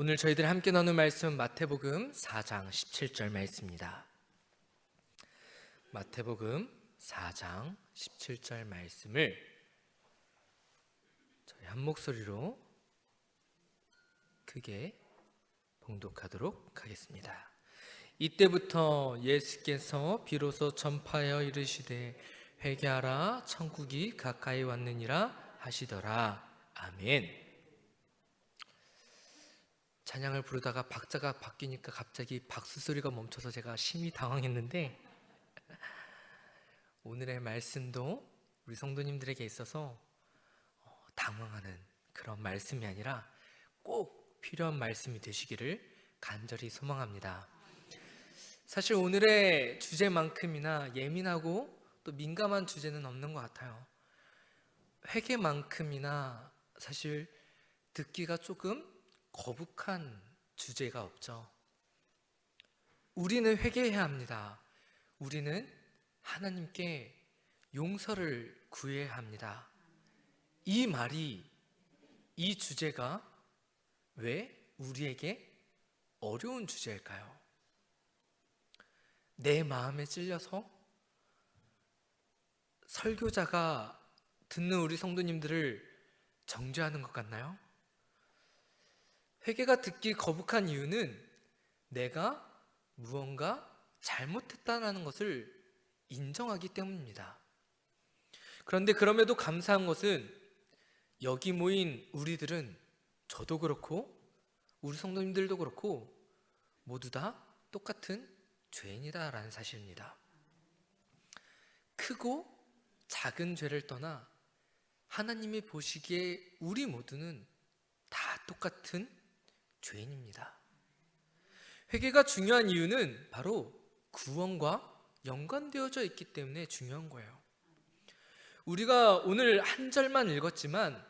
오늘 저희들이 함께 나눌 말씀은 마태복음 4장 17절 말씀입니다. 마태복음 4장 17절 말씀을 저희 한 목소리로 크게 봉독하도록 하겠습니다. 이때부터 예수께서 비로소 전파하여 이르시되 회개하라 천국이 가까이 왔느니라 하시더라. 아멘. 찬양을 부르다가 박자가 바뀌니까 갑자기 박수 소리가 멈춰서 제가 심히 당황했는데, 오늘의 말씀도 우리 성도님들에게 있어서 당황하는 그런 말씀이 아니라 꼭 필요한 말씀이 되시기를 간절히 소망합니다. 사실 오늘의 주제만큼이나 예민하고 또 민감한 주제는 없는 것 같아요. 회개만큼이나 사실 듣기가 조금 거북한 주제가 없죠. 우리는 회개해야 합니다. 우리는 하나님께 용서를 구해야 합니다. 이 말이, 이 주제가 왜 우리에게 어려운 주제일까요? 내 마음에 찔려서 설교자가 듣는 우리 성도님들을 정죄하는 것 같나요? 회개가 듣기 거북한 이유는 내가 무언가 잘못했다는 것을 인정하기 때문입니다. 그런데 그럼에도 감사한 것은 여기 모인 우리들은, 저도 그렇고 우리 성도님들도 그렇고 모두 다 똑같은 죄인이다라는 사실입니다. 크고 작은 죄를 떠나 하나님이 보시기에 우리 모두는 다 똑같은 죄인입니다. 회개가 중요한 이유는 바로 구원과 연관되어져 있기 때문에 중요한 거예요. 우리가 오늘 한 절만 읽었지만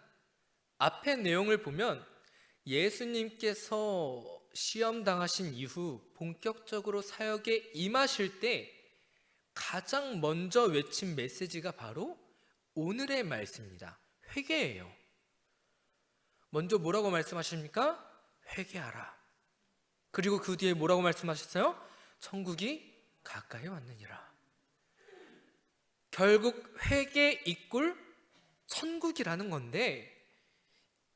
앞의 내용을 보면 예수님께서 시험당하신 이후 본격적으로 사역에 임하실 때 가장 먼저 외친 메시지가 바로 오늘의 말씀입니다. 회개예요. 먼저 뭐라고 말씀하십니까? 회개하라. 그리고 그 뒤에 뭐라고 말씀하셨어요? 천국이 가까이 왔느니라. 결국 회개 이꼴 천국이라는 건데,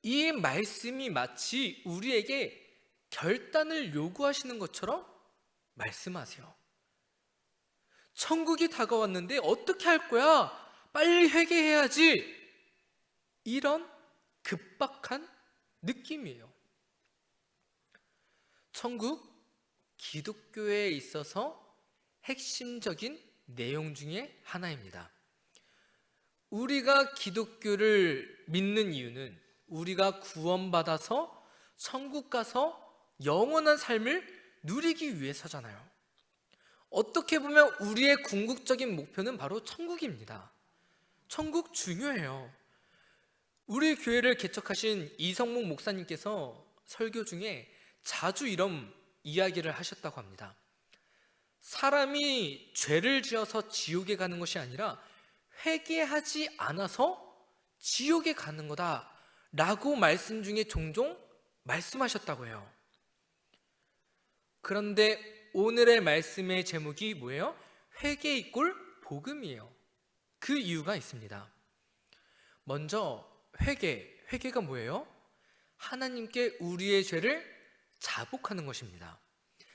이 말씀이 마치 우리에게 결단을 요구하시는 것처럼 말씀하세요. 천국이 다가왔는데 어떻게 할 거야? 빨리 회개해야지. 이런 급박한 느낌이에요. 천국, 기독교에 있어서 핵심적인 내용 중에 하나입니다. 우리가 기독교를 믿는 이유는 우리가 구원받아서 천국 가서 영원한 삶을 누리기 위해서잖아요. 어떻게 보면 우리의 궁극적인 목표는 바로 천국입니다. 천국 중요해요. 우리 교회를 개척하신 이성목 목사님께서 설교 중에 자주 이런 이야기를 하셨다고 합니다. 사람이 죄를 지어서 지옥에 가는 것이 아니라 회개하지 않아서 지옥에 가는 거다 라고 말씀 중에 종종 말씀하셨다고 해요. 그런데 오늘의 말씀의 제목이 뭐예요? 회개 이꼴 복음이에요. 그 이유가 있습니다. 먼저 회개가 뭐예요? 하나님께 우리의 죄를 자복하는 것입니다.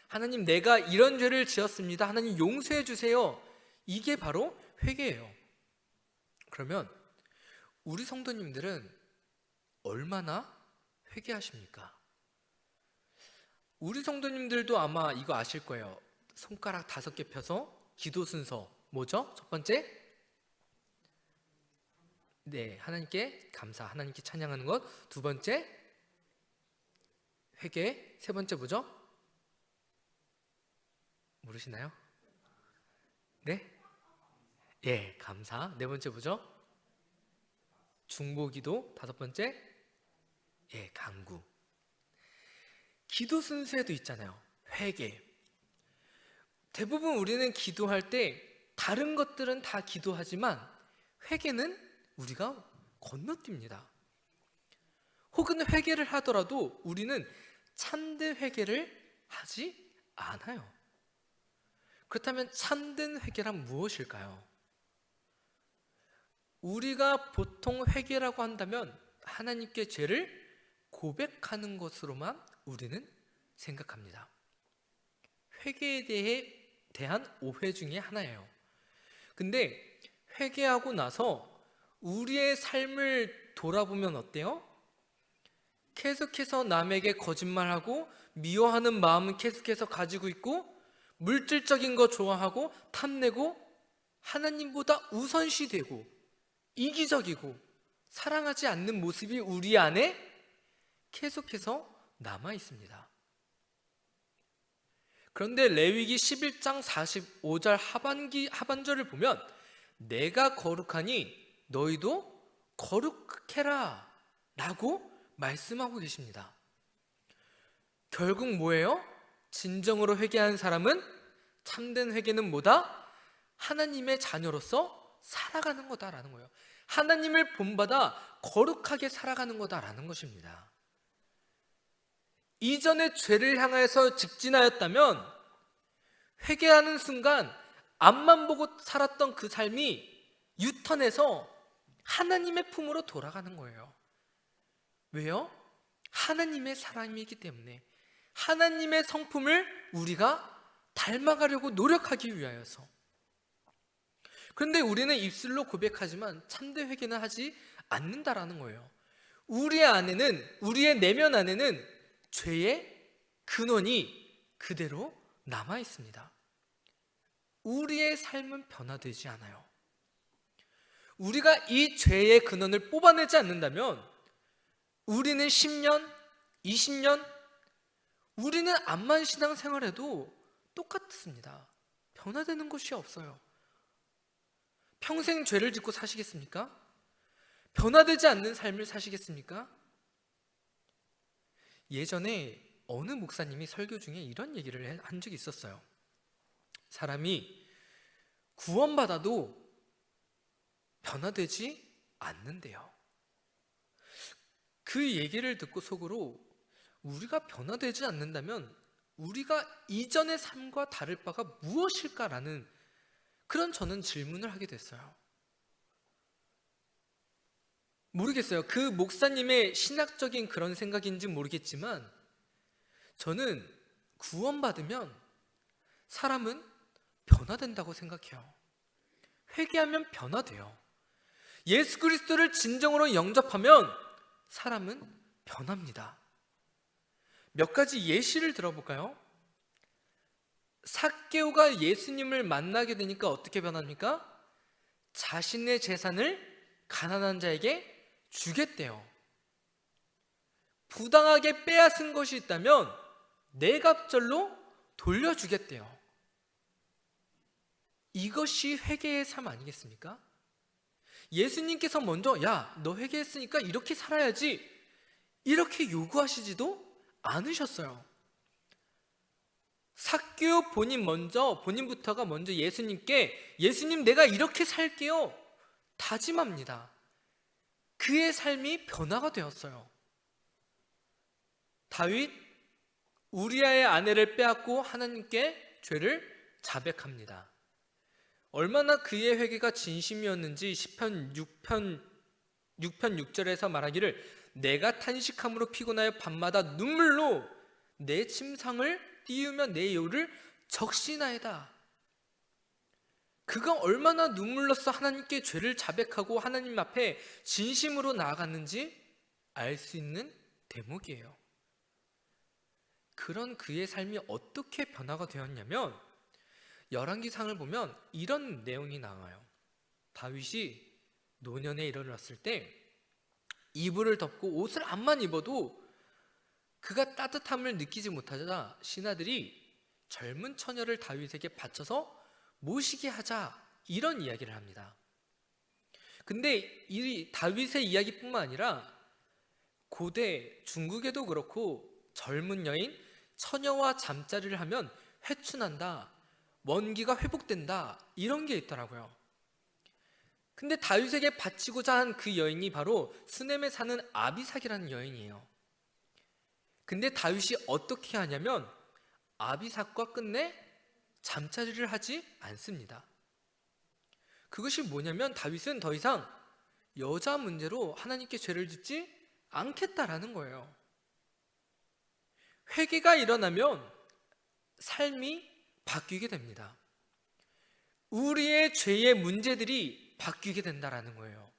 하나님, 내가 이런 죄를 지었습니다. 하나님 용서해 주세요. 이게 바로 회개예요. 그러면 우리 성도님들은 얼마나 회개하십니까? 우리 성도님들도 아마 이거 아실 거예요. 손가락 5개 펴서 기도 순서 뭐죠? 첫 번째, 네, 하나님께 감사, 하나님께 찬양하는 것. 두 번째, 회개. 세 번째 뭐죠? 모르시나요? 네? 예, 감사. 네 번째 뭐죠? 중보기도. 다섯 번째, 예, 간구. 기도 순서에도 있잖아요. 회개. 대부분 우리는 기도할 때 다른 것들은 다 기도하지만 회개는 우리가 건너뜁니다. 혹은 회개를 하더라도 우리는 참된 회개를 하지 않아요. 그렇다면 참된 회개란 무엇일까요? 우리가 보통 회개라고 한다면 하나님께 죄를 고백하는 것으로만 우리는 생각합니다. 회개에 대한 오해 중에 하나예요. 근데 회개하고 나서 우리의 삶을 돌아보면 어때요? 계속해서 남에게 거짓말하고 미워하는 마음은 계속해서 가지고 있고, 물질적인 거 좋아하고 탐내고 하나님보다 우선시되고 이기적이고 사랑하지 않는 모습이 우리 안에 계속해서 남아 있습니다. 그런데 레위기 11장 45절 하반절을 보면 내가 거룩하니 너희도 거룩해라 라고 말씀하고 계십니다. 결국 뭐예요? 진정으로 회개한 사람은, 참된 회개는 뭐다? 하나님의 자녀로서 살아가는 거다라는 거예요. 하나님을 본받아 거룩하게 살아가는 거다라는 것입니다. 이전에 죄를 향해서 직진하였다면 회개하는 순간 앞만 보고 살았던 그 삶이 유턴해서 하나님의 품으로 돌아가는 거예요. 왜요? 하나님의 사람이기 때문에, 하나님의 성품을 우리가 닮아가려고 노력하기 위하여서. 그런데 우리는 입술로 고백하지만 참된 회개는 하지 않는다라는 거예요. 우리의 내면 안에는 죄의 근원이 그대로 남아 있습니다. 우리의 삶은 변화되지 않아요. 우리가 이 죄의 근원을 뽑아내지 않는다면 우리는 10년, 20년, 우리는 암만 신앙생활해도 똑같습니다. 변화되는 것이 없어요. 평생 죄를 짓고 사시겠습니까? 변화되지 않는 삶을 사시겠습니까? 예전에 어느 목사님이 설교 중에 이런 얘기를 한 적이 있었어요. 사람이 구원받아도 변화되지 않는데요. 그 얘기를 듣고 속으로, 우리가 변화되지 않는다면 우리가 이전의 삶과 다를 바가 무엇일까라는 그런 저는 질문을 하게 됐어요. 모르겠어요. 그 목사님의 신학적인 그런 생각인지 모르겠지만 저는 구원받으면 사람은 변화된다고 생각해요. 회개하면 변화돼요. 예수 그리스도를 진정으로 영접하면 사람은 변합니다. 몇 가지 예시를 들어볼까요? 삭개오가 예수님을 만나게 되니까 어떻게 변합니까? 자신의 재산을 가난한 자에게 주겠대요. 부당하게 빼앗은 것이 있다면 네 갑절로 돌려주겠대요. 이것이 회개의 삶 아니겠습니까? 예수님께서 먼저 야, 너 회개했으니까 이렇게 살아야지, 이렇게 요구하시지도 않으셨어요. 삭개오 본인부터가 먼저 예수님께, 예수님 내가 이렇게 살게요 다짐합니다. 그의 삶이 변화가 되었어요. 다윗, 우리아의 아내를 빼앗고 하나님께 죄를 자백합니다. 얼마나 그의 회개가 진심이었는지 시편 6편 6절에서 말하기를 내가 탄식함으로 피곤하여 밤마다 눈물로 내 침상을 띄우며 내 여우를 적시나이다. 그가 얼마나 눈물로써 하나님께 죄를 자백하고 하나님 앞에 진심으로 나아갔는지 알 수 있는 대목이에요. 그런 그의 삶이 어떻게 변화가 되었냐면 열왕기상을 보면 이런 내용이 나와요. 다윗이 노년에 이르렀을 때 이불을 덮고 옷을 암만 입어도 그가 따뜻함을 느끼지 못하자 신하들이 젊은 처녀를 다윗에게 바쳐서 모시게 하자, 이런 이야기를 합니다. 근데 이 다윗의 이야기뿐만 아니라 고대 중국에도 그렇고 젊은 여인, 처녀와 잠자리를 하면 회춘한다, 원기가 회복된다, 이런 게 있더라고요. 근데 다윗에게 바치고자 한 그 여인이 바로 수넴에 사는 아비삭이라는 여인이에요. 근데 다윗이 어떻게 하냐면 아비삭과 끝내 잠자리를 하지 않습니다. 그것이 뭐냐면 다윗은 더 이상 여자 문제로 하나님께 죄를 짓지 않겠다라는 거예요. 회개가 일어나면 삶이 바뀌게 됩니다. 우리의 죄의 문제들이 바뀌게 된다라는 거예요.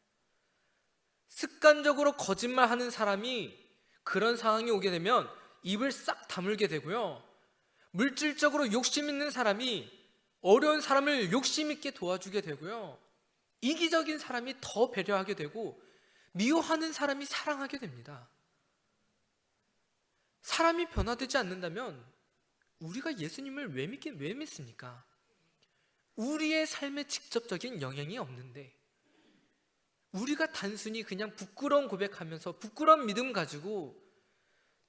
습관적으로 거짓말하는 사람이 그런 상황이 오게 되면 입을 싹 다물게 되고요. 물질적으로 욕심 있는 사람이 어려운 사람을 욕심 있게 도와주게 되고요. 이기적인 사람이 더 배려하게 되고 미워하는 사람이 사랑하게 됩니다. 사람이 변화되지 않는다면 우리가 예수님을 왜 믿습니까? 우리의 삶에 직접적인 영향이 없는데 우리가 단순히 그냥 부끄러운 고백하면서 부끄러운 믿음 가지고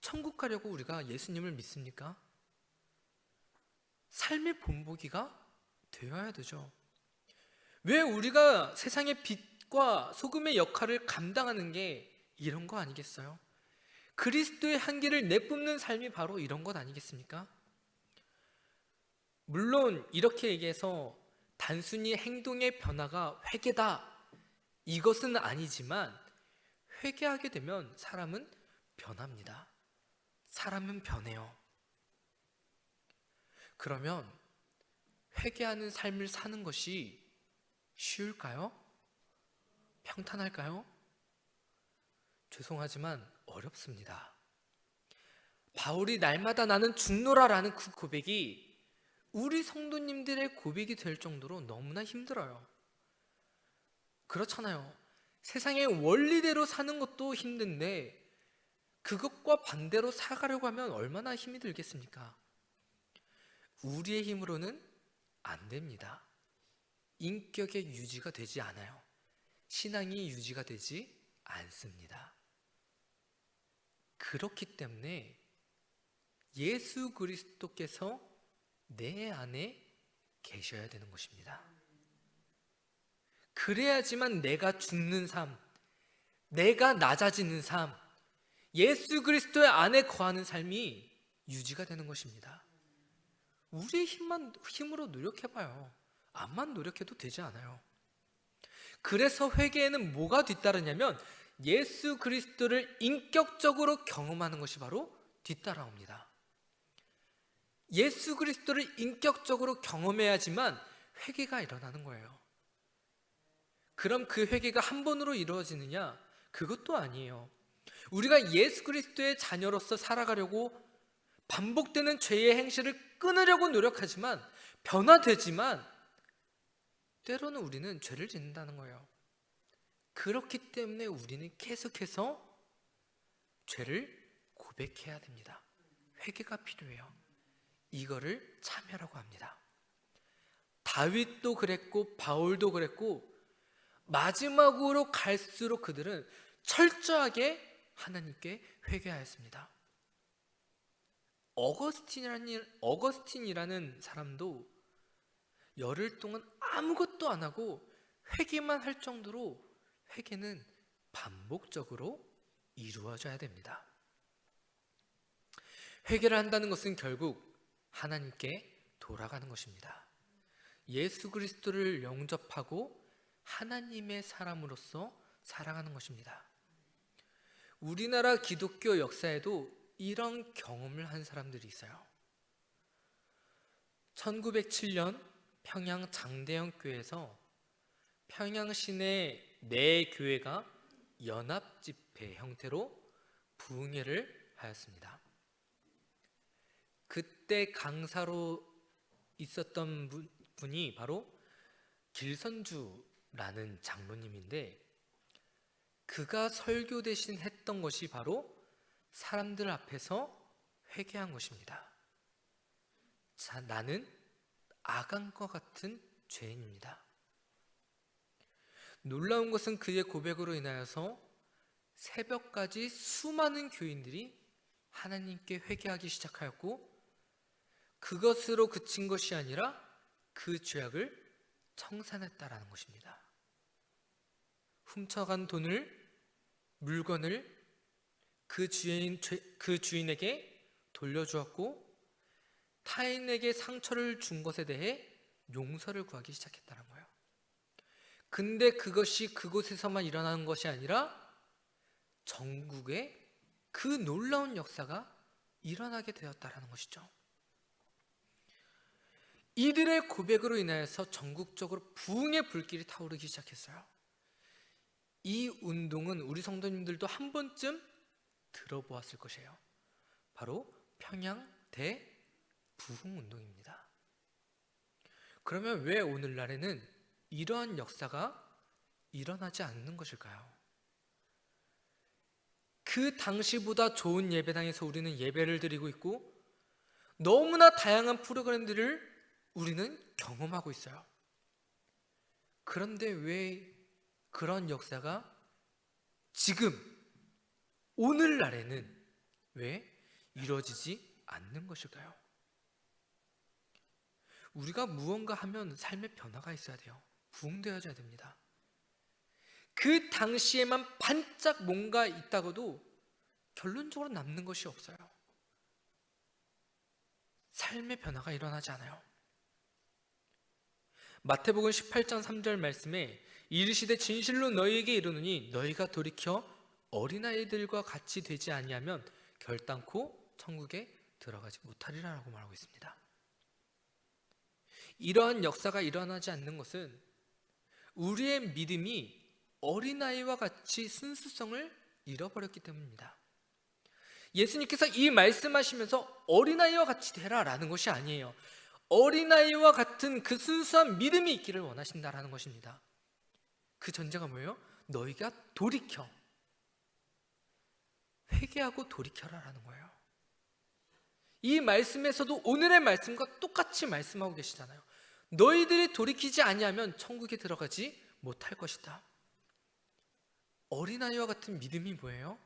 천국 가려고 우리가 예수님을 믿습니까? 삶의 본보기가 되어야 되죠. 왜 우리가 세상의 빛과 소금의 역할을 감당하는 게 이런 거 아니겠어요? 그리스도의 향기를 내뿜는 삶이 바로 이런 것 아니겠습니까? 물론 이렇게 얘기해서 단순히 행동의 변화가 회개다 이것은 아니지만 회개하게 되면 사람은 변합니다. 사람은 변해요. 그러면 회개하는 삶을 사는 것이 쉬울까요? 평탄할까요? 죄송하지만 어렵습니다. 바울이 날마다 나는 죽노라라는 그 고백이 우리 성도님들의 고백이 될 정도로 너무나 힘들어요. 그렇잖아요. 세상의 원리대로 사는 것도 힘든데 그것과 반대로 살아가려고 하면 얼마나 힘이 들겠습니까? 우리의 힘으로는 안 됩니다. 인격의 유지가 되지 않아요. 신앙이 유지가 되지 않습니다. 그렇기 때문에 예수 그리스도께서 내 안에 계셔야 되는 것입니다. 그래야지만 내가 죽는 삶, 내가 낮아지는 삶, 예수 그리스도의 안에 거하는 삶이 유지가 되는 것입니다. 우리의 힘으로 노력해봐요. 암만 노력해도 되지 않아요. 그래서 회개에는 뭐가 뒤따르냐면 예수 그리스도를 인격적으로 경험하는 것이 바로 뒤따라옵니다. 예수 그리스도를 인격적으로 경험해야지만 회개가 일어나는 거예요. 그럼 그 회개가 한 번으로 이루어지느냐? 그것도 아니에요. 우리가 예수 그리스도의 자녀로서 살아가려고 반복되는 죄의 행실을 끊으려고 노력하지만 변화되지만 때로는 우리는 죄를 짓는다는 거예요. 그렇기 때문에 우리는 계속해서 죄를 고백해야 됩니다. 회개가 필요해요. 이거를 참여라고 합니다. 다윗도 그랬고 바울도 그랬고 마지막으로 갈수록 그들은 철저하게 하나님께 회개하였습니다. 어거스틴이라는 사람도 열흘 동안 아무것도 안 하고 회개만 할 정도로 회개는 반복적으로 이루어져야 됩니다. 회개를 한다는 것은 결국 하나님께 돌아가는 것입니다. 예수 그리스도를 영접하고 하나님의 사람으로서 살아가는 것입니다. 우리나라 기독교 역사에도 이런 경험을 한 사람들이 있어요. 1907년 평양 장대영 교회에서 평양 시내 네 교회가 연합 집회 형태로 부흥회를 하였습니다. 그때 강사로 있었던 분이 바로 길선주라는 장로님인데 그가 설교 대신 했던 것이 바로 사람들 앞에서 회개한 것입니다. 자, 나는 아간과 같은 죄인입니다. 놀라운 것은 그의 고백으로 인하여서 새벽까지 수많은 교인들이 하나님께 회개하기 시작하였고 그것으로 그친 것이 아니라 그 죄악을 청산했다라는 것입니다. 훔쳐간 돈을, 물건을 그 주인에게 돌려주었고 타인에게 상처를 준 것에 대해 용서를 구하기 시작했다는 거예요. 근데 그것이 그곳에서만 일어나는 것이 아니라 전국에 그 놀라운 역사가 일어나게 되었다는 것이죠. 이들의 고백으로 인하여서 전국적으로 부흥의 불길이 타오르기 시작했어요. 이 운동은 우리 성도님들도 한 번쯤 들어보았을 것이에요. 바로 평양 대부흥 운동입니다. 그러면 왜 오늘날에는 이러한 역사가 일어나지 않는 것일까요? 그 당시보다 좋은 예배당에서 우리는 예배를 드리고 있고 너무나 다양한 프로그램들을 우리는 경험하고 있어요. 그런데 왜 그런 역사가 지금 오늘날에는 왜 이루어지지 않는 것일까요? 우리가 무언가 하면 삶의 변화가 있어야 돼요. 부흥되어져야 됩니다. 그 당시에만 반짝 뭔가 있다고도 결론적으로 남는 것이 없어요. 삶의 변화가 일어나지 않아요. 마태복음 18장 3절 말씀에 이르시되 진실로 너희에게 이르노니 너희가 돌이켜 어린아이들과 같이 되지 아니하면 결단코 천국에 들어가지 못하리라라고 말하고 있습니다. 이러한 역사가 일어나지 않는 것은 우리의 믿음이 어린아이와 같이 순수성을 잃어버렸기 때문입니다. 예수님께서 이 말씀하시면서 어린아이와 같이 되라라는 것이 아니에요. 어린아이와 같은 그 순수한 믿음이 있기를 원하신다라는 것입니다. 그 전제가 뭐예요? 너희가 돌이켜 회개하고 돌이켜라라는 거예요. 이 말씀에서도 오늘의 말씀과 똑같이 말씀하고 계시잖아요. 너희들이 돌이키지 아니하면 천국에 들어가지 못할 것이다. 어린아이와 같은 믿음이 뭐예요?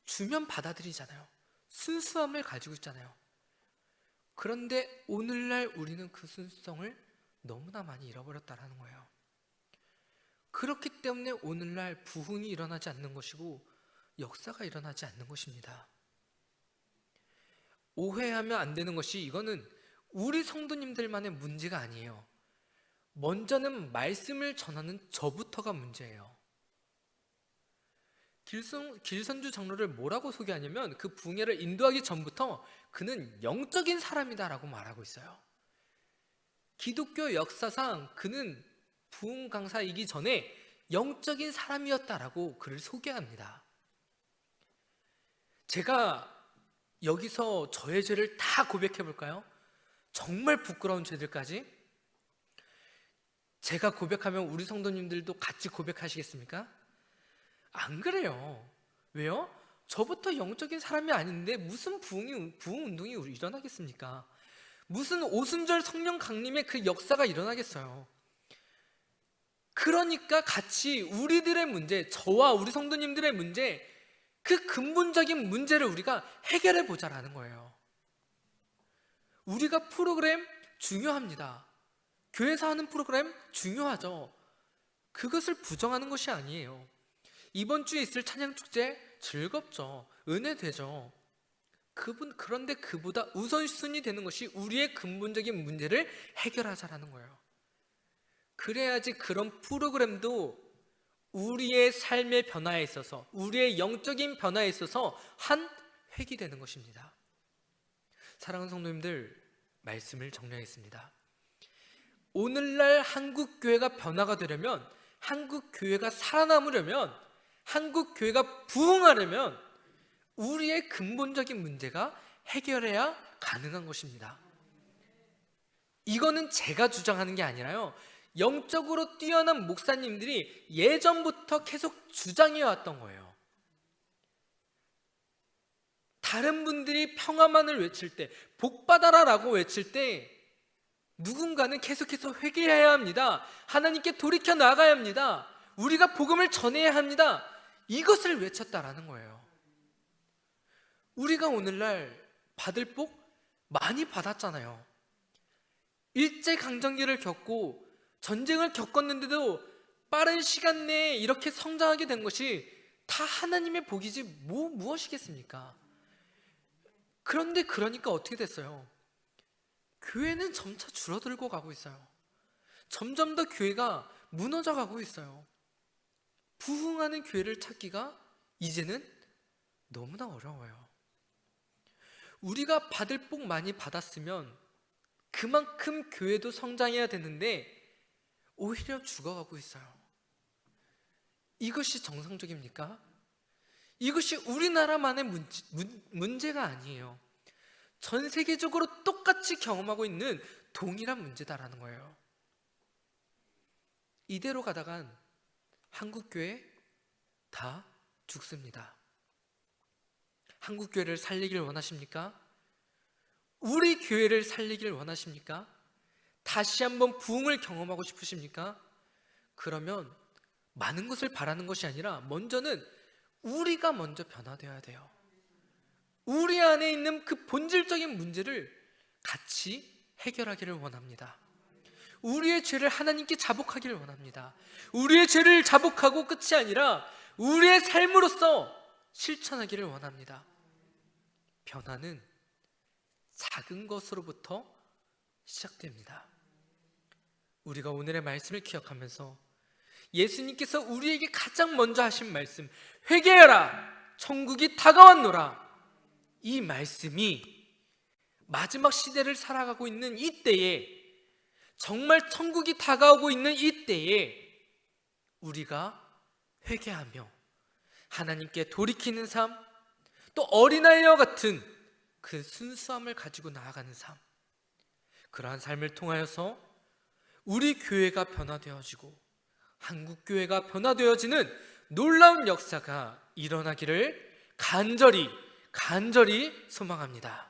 주면 받아들이잖아요. 순수함을 가지고 있잖아요. 그런데 오늘날 우리는 그 순수성을 너무나 많이 잃어버렸다는 거예요. 그렇기 때문에 오늘날 부흥이 일어나지 않는 것이고 역사가 일어나지 않는 것입니다. 오해하면 안 되는 것이 이거는 우리 성도님들만의 문제가 아니에요. 먼저는 말씀을 전하는 저부터가 문제예요. 길선주 장로를 뭐라고 소개하냐면 그 부흥회를 인도하기 전부터 그는 영적인 사람이다라고 말하고 있어요. 기독교 역사상 그는 부흥 강사이기 전에 영적인 사람이었다라고 그를 소개합니다. 제가 여기서 저의 죄를 다 고백해 볼까요? 정말 부끄러운 죄들까지? 제가 고백하면 우리 성도님들도 같이 고백하시겠습니까? 안 그래요. 왜요? 저부터 영적인 사람이 아닌데 무슨 부흥 운동이 일어나겠습니까? 무슨 오순절 성령 강림의 그 역사가 일어나겠어요. 그러니까 같이 우리들의 문제, 저와 우리 성도님들의 문제, 그 근본적인 문제를 우리가 해결해 보자라는 거예요. 우리가 프로그램 중요합니다. 교회에서 하는 프로그램 중요하죠. 그것을 부정하는 것이 아니에요. 이번 주에 있을 찬양축제 즐겁죠. 은혜되죠. 그런데 그보다 우선순위 되는 것이 우리의 근본적인 문제를 해결하자라는 거예요. 그래야지 그런 프로그램도 우리의 삶의 변화에 있어서, 우리의 영적인 변화에 있어서 한 획이 되는 것입니다. 사랑하는 성도님들, 말씀을 정리하겠습니다. 오늘날 한국교회가 변화가 되려면, 한국교회가 살아남으려면, 한국교회가 부흥하려면 우리의 근본적인 문제가 해결해야 가능한 것입니다. 이거는 제가 주장하는 게 아니라요, 영적으로 뛰어난 목사님들이 예전부터 계속 주장해왔던 거예요. 다른 분들이 평화만을 외칠 때, 복받아라라고 외칠 때 누군가는 계속해서 회개해야 합니다. 하나님께 돌이켜 나가야 합니다. 우리가 복음을 전해야 합니다. 이것을 외쳤다라는 거예요. 우리가 오늘날 받을 복 많이 받았잖아요. 일제강점기를 겪고 전쟁을 겪었는데도 빠른 시간 내에 이렇게 성장하게 된 것이 다 하나님의 복이지 무엇이겠습니까? 그런데 그러니까 어떻게 됐어요? 교회는 점차 줄어들고 가고 있어요. 점점 더 교회가 무너져 가고 있어요. 부흥하는 교회를 찾기가 이제는 너무나 어려워요. 우리가 받을 복 많이 받았으면 그만큼 교회도 성장해야 되는데 오히려 죽어가고 있어요. 이것이 정상적입니까? 이것이 우리나라만의 문제가 아니에요. 전 세계적으로 똑같이 경험하고 있는 동일한 문제다라는 거예요. 이대로 가다간 한국교회 다 죽습니다. 한국교회를 살리길 원하십니까? 우리 교회를 살리길 원하십니까? 다시 한번 부흥을 경험하고 싶으십니까? 그러면 많은 것을 바라는 것이 아니라 먼저는 우리가 먼저 변화되어야 돼요. 우리 안에 있는 그 본질적인 문제를 같이 해결하기를 원합니다. 우리의 죄를 하나님께 자복하기를 원합니다. 우리의 죄를 자복하고 끝이 아니라 우리의 삶으로서 실천하기를 원합니다. 변화는 작은 것으로부터 시작됩니다. 우리가 오늘의 말씀을 기억하면서 예수님께서 우리에게 가장 먼저 하신 말씀, 회개하라 천국이 다가왔노라, 이 말씀이 마지막 시대를 살아가고 있는 이때에, 정말 천국이 다가오고 있는 이때에 우리가 회개하며 하나님께 돌이키는 삶, 또 어린아이와 같은 그 순수함을 가지고 나아가는 삶, 그러한 삶을 통하여서 우리 교회가 변화되어지고 한국교회가 변화되어지는 놀라운 역사가 일어나기를 간절히 소망합니다.